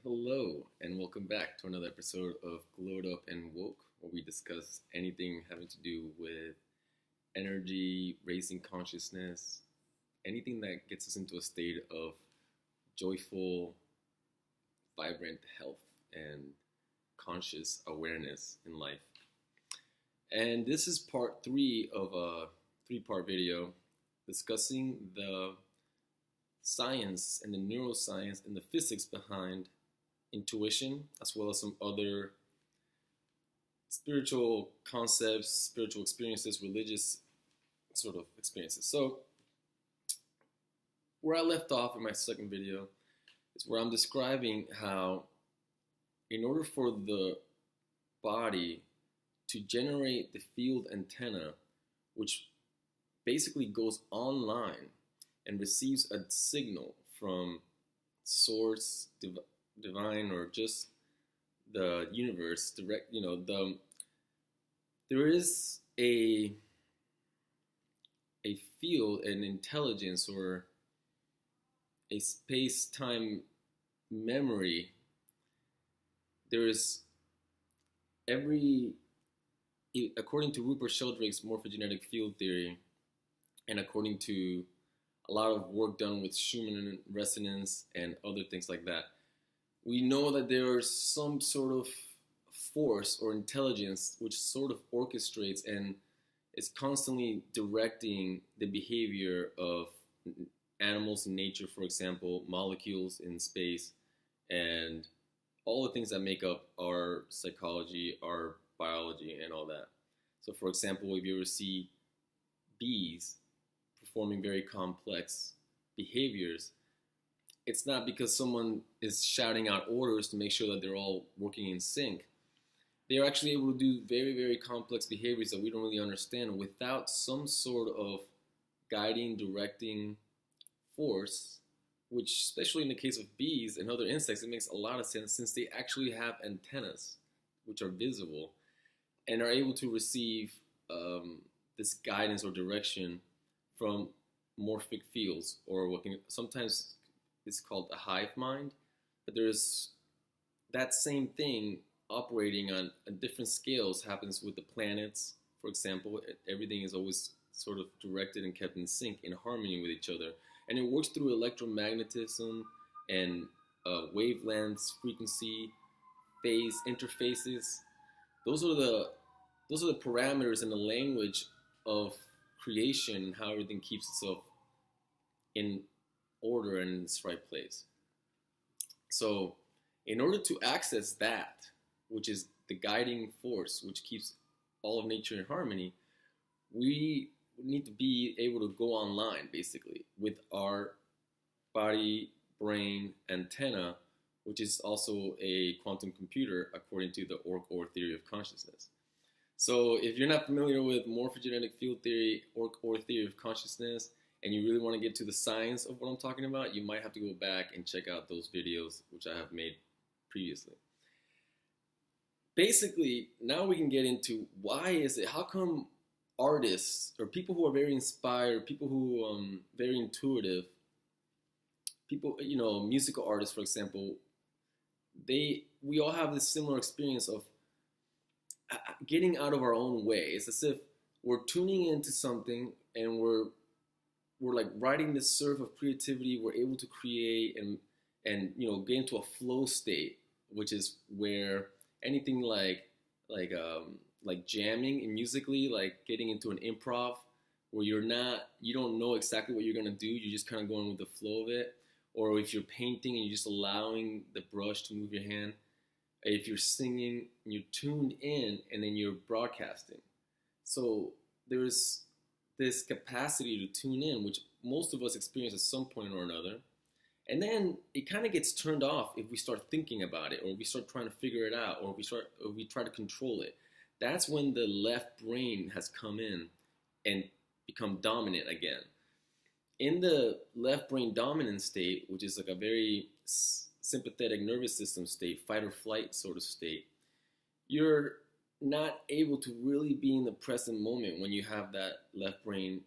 Hello, and welcome back to another episode of Glowed Up and Woke, where we discuss anything having to do with energy, raising consciousness, anything that gets us into a state of joyful, vibrant health and conscious awareness in life. And this is part three of a three-part video discussing the science and the neuroscience and the physics behind intuition, as well as some other spiritual concepts, spiritual experiences, religious sort of experiences. So, where I left off in my second video is where I'm describing how, in order for the body to generate the field antenna, which basically goes online and receives a signal from source, divine, or just the universe, there is a field, an intelligence, or a space-time memory. There is according to Rupert Sheldrake's morphogenetic field theory, and according to a lot of work done with Schumann resonance and other things like that, we know that there is some sort of force or intelligence which sort of orchestrates and is constantly directing the behavior of animals in nature, for example, molecules in space, and all the things that make up our psychology, our biology, and all that. So, for example, if you ever see bees performing very complex behaviors, it's not because someone is shouting out orders to make sure that they're all working in sync. They're actually able to do very, very complex behaviors that we don't really understand without some sort of guiding, directing force, which, especially in the case of bees and other insects, it makes a lot of sense since they actually have antennas, which are visible, and are able to receive this guidance or direction from morphic fields, or what can sometimes it's called a hive mind. But there's that same thing operating on different scales happens with the planets. For example, everything is always sort of directed and kept in sync, in harmony with each other, and it works through electromagnetism and wavelengths, frequency, phase interfaces. Those are the parameters and the language of creation and how everything keeps itself in order and in its right place. So, in order to access that, which is the guiding force which keeps all of nature in harmony, we need to be able to go online, basically, with our body brain antenna, which is also a quantum computer according to the Orc-Or theory of consciousness. So if you're not familiar with morphogenetic field theory, Orc-Or theory of consciousness, and you really want to get to the science of what I'm talking about, you might have to go back and check out those videos which I have made previously. Basically, now we can get into how come artists or people who are very inspired, people who very intuitive, people, musical artists, for example, we all have this similar experience of getting out of our own way. It's as if we're tuning into something and we're like riding this surf of creativity. We're able to create and get into a flow state, which is where anything like jamming and musically, like getting into an improv where you don't know exactly what you're gonna do. You're just kind of going with the flow of it. Or if you're painting and you're just allowing the brush to move your hand. If you're singing, you're tuned in and then you're broadcasting. So there's this capacity to tune in, which most of us experience at some point or another. And then it kind of gets turned off if we start thinking about it, or we start trying to figure it out, or we try to control it. That's when the left brain has come in and become dominant again. In the left brain dominant state, which is like a very sympathetic nervous system state, fight or flight sort of state, you're not able to really be in the present moment when you have that left brain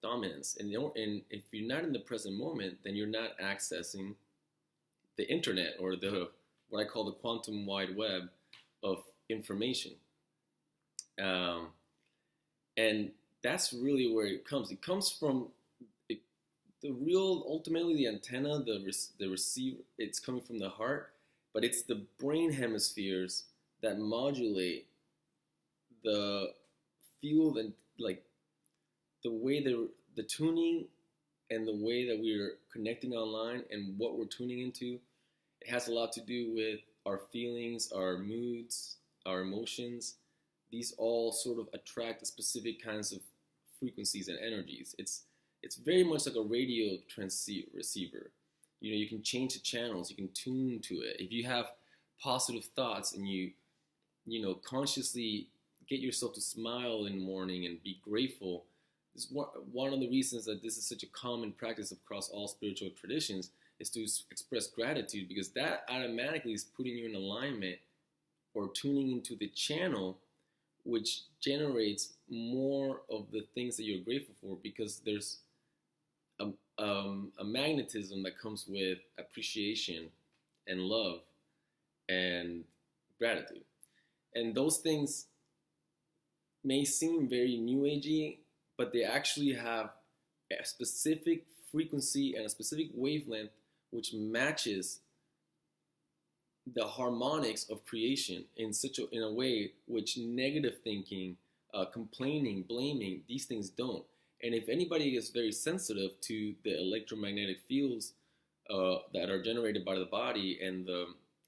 dominance. And if you're not in the present moment, then you're not accessing the internet, or the what I call the quantum wide web of information. Um, and that's really where it comes. It comes from it, the real, ultimately, the antenna, the receiver. It's coming from the heart, but it's the brain hemispheres that modulate the field, and like the way the tuning and the way that we're connecting online and what we're tuning into. It has a lot to do with our feelings, our moods, our emotions. These all sort of attract specific kinds of frequencies and energies. It's very much like a radio receiver. You know, you can change the channels, you can tune to it. If you have positive thoughts and you know, consciously get yourself to smile in the morning and be grateful. This is one of the reasons that this is such a common practice across all spiritual traditions, is to express gratitude, because that automatically is putting you in alignment or tuning into the channel which generates more of the things that you're grateful for, because there's a magnetism that comes with appreciation and love and gratitude. And those things may seem very new agey, but they actually have a specific frequency and a specific wavelength which matches the harmonics of creation in a way which negative thinking, complaining, blaming, these things don't. And if anybody is very sensitive to the electromagnetic fields that are generated by the body, and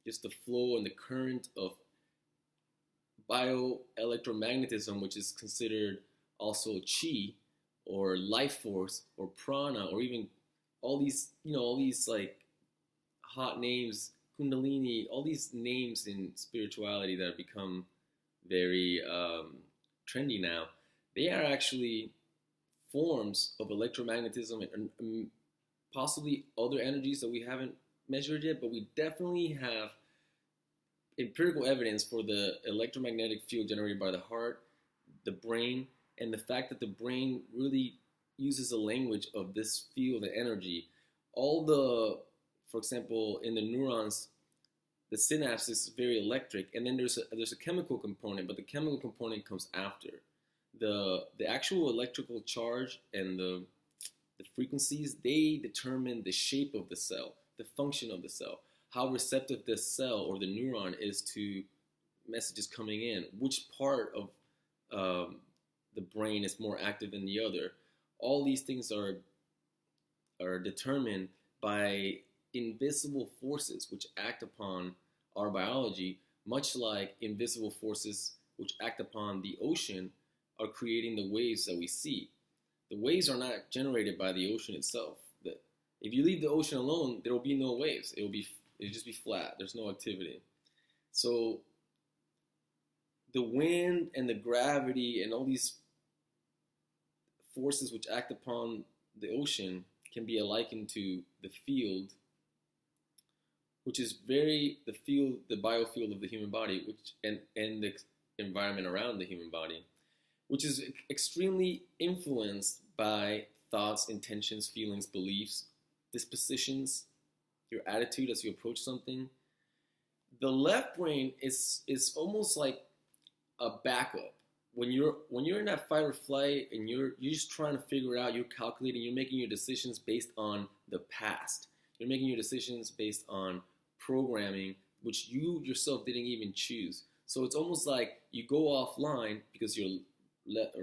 just the flow and the current of bioelectromagnetism, which is considered also chi or life force or prana, or even all these, all these like hot names, kundalini, all these names in spirituality that have become very trendy now, they are actually forms of electromagnetism and possibly other energies that we haven't measured yet, but we definitely have empirical evidence for the electromagnetic field generated by the heart, the brain, and the fact that the brain really uses a language of this field and energy. For example, in the neurons, the synapse is very electric, and then there's a chemical component, but the chemical component comes after. The actual electrical charge and the frequencies, they determine the shape of the cell, the function of the cell, how receptive this cell or the neuron is to messages coming in, which part of the brain is more active than the other. All these things are determined by invisible forces which act upon our biology, much like invisible forces which act upon the ocean are creating the waves that we see. The waves are not generated by the ocean itself. If you leave the ocean alone, there will be no waves. It'll just be flat. There's no activity. So the wind and the gravity and all these forces which act upon the ocean can be likened to the field, which is the biofield of the human body, and the environment around the human body, which is extremely influenced by thoughts, intentions, feelings, beliefs, dispositions, your attitude as you approach something. The left brain is almost like a backup. When you're in that fight or flight and you're just trying to figure it out, you're calculating, you're making your decisions based on the past. You're making your decisions based on programming which you yourself didn't even choose. So it's almost like you go offline because your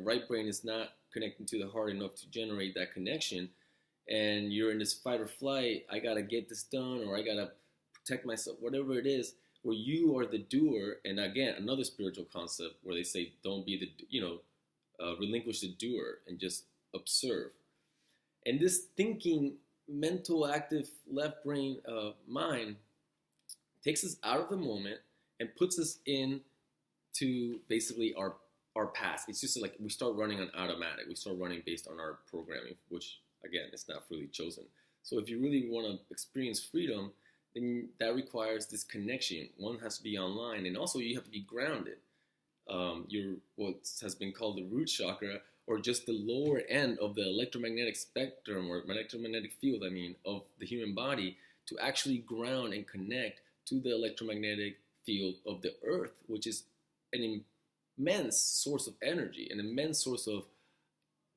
right brain is not connecting to the heart enough to generate that connection, and you're in this fight or flight, I gotta get this done, or I gotta protect myself, whatever it is, where you are the doer. And again, another spiritual concept where they say don't be relinquish the doer and just observe. And this thinking, mental, active left brain mind takes us out of the moment and puts us into basically our past. It's just like we start running on automatic. We start running based on our programming, which again is not freely chosen. So if you really want to experience freedom, then that requires this connection. One has to be online, and also you have to be grounded. What has been called the root chakra, or just the lower end of the electromagnetic spectrum or electromagnetic field, of the human body, to actually ground and connect to the electromagnetic field of the Earth, which is an immense source of energy, an immense source of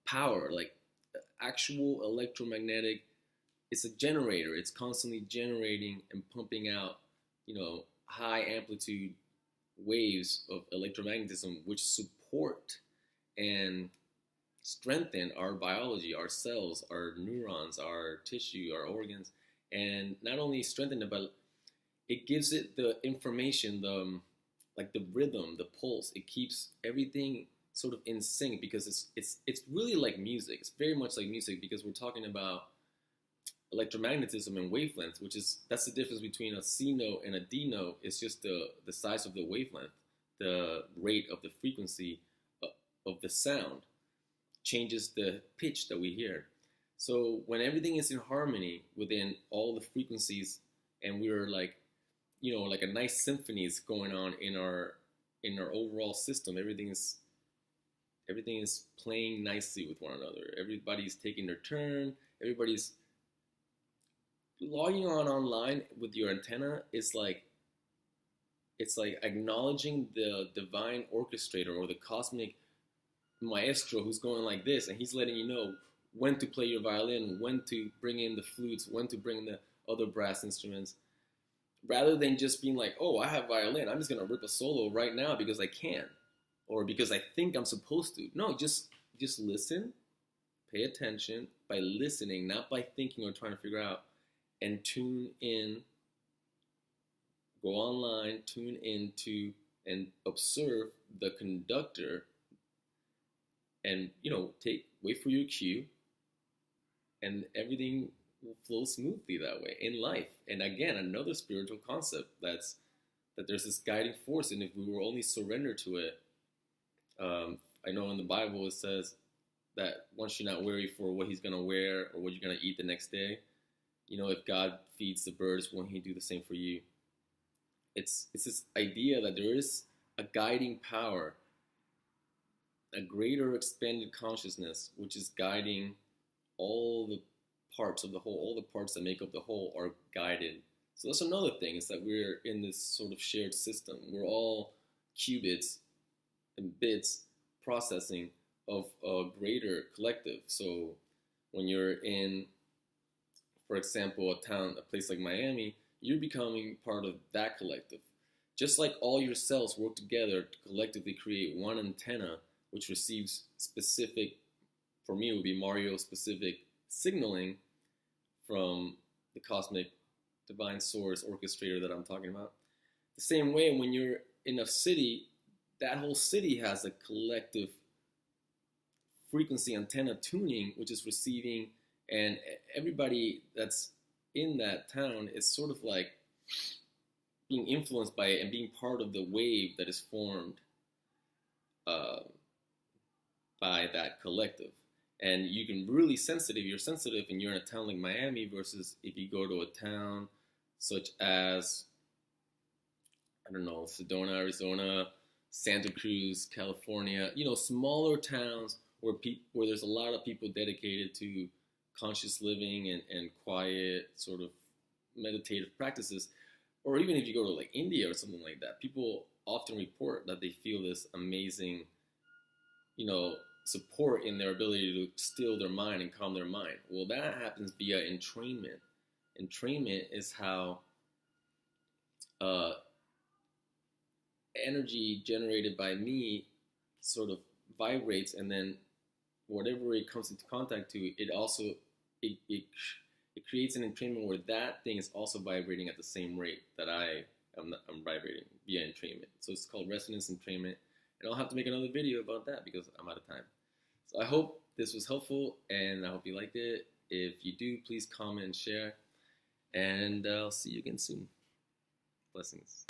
power, like actual electromagnetic. It's a generator. It's constantly generating and pumping out, high amplitude waves of electromagnetism, which support and strengthen our biology, our cells, our neurons, our tissue, our organs, and not only strengthen it, but it gives it the information, the rhythm, the pulse. It keeps everything sort of in sync, because it's really like music. It's very much like music, because we're talking about electromagnetism and wavelengths, that's the difference between a C note and a D note. It's just the size of the wavelength, the rate of the frequency of the sound changes the pitch that we hear. So when everything is in harmony within all the frequencies, and we're like a nice symphony is going on in our overall system, everything is playing nicely with one another. Everybody's taking their turn. Everybody's logging on online with your antenna. It's like acknowledging the divine orchestrator or the cosmic maestro who's going like this, and he's letting you know when to play your violin, when to bring in the flutes, when to bring in the other brass instruments, rather than just being like, oh, I have violin, I'm just going to rip a solo right now because I can, or because I think I'm supposed to. No, just listen, pay attention by listening, not by thinking or trying to figure out, and tune in, go online, tune into, and observe the conductor, and, wait for your cue, and everything will flow smoothly that way in life. And again, another spiritual concept that there's this guiding force, and if we will only surrender to it, I know in the Bible it says that one should not worry for what he's going to wear or what you're going to eat the next day. If God feeds the birds, won't he do the same for you? It's this idea that there is a guiding power, a greater expanded consciousness, which is guiding all the parts of the whole. All the parts that make up the whole are guided. So that's another thing, is that we're in this sort of shared system. We're all qubits and bits processing of a greater collective. So when you're in, for example, a place like Miami, you're becoming part of that collective. Just like all your cells work together to collectively create one antenna, which receives specific, for me it would be Mario-specific signaling from the cosmic divine source orchestrator that I'm talking about. The same way, when you're in a city, that whole city has a collective frequency antenna tuning, which is receiving, and everybody that's in that town is sort of like being influenced by it and being part of the wave that is formed by that collective. And you can really sense it if you're sensitive and you're in a town like Miami, versus if you go to a town such as, I don't know, Sedona, Arizona, Santa Cruz, California, smaller towns where there's a lot of people dedicated to conscious living and quiet sort of meditative practices. Or even if you go to like India or something like that, people often report that they feel this amazing, support in their ability to still their mind and calm their mind. Well, that happens via entrainment. Entrainment is how energy generated by me sort of vibrates, and then whatever it comes into contact to, it also it creates an entrainment where that thing is also vibrating at the same rate that I'm vibrating via entrainment. So it's called resonance entrainment, and I'll have to make another video about that because I'm out of time. So I hope this was helpful, and I hope you liked it. If you do, please comment and share, and I'll see you again soon. Blessings.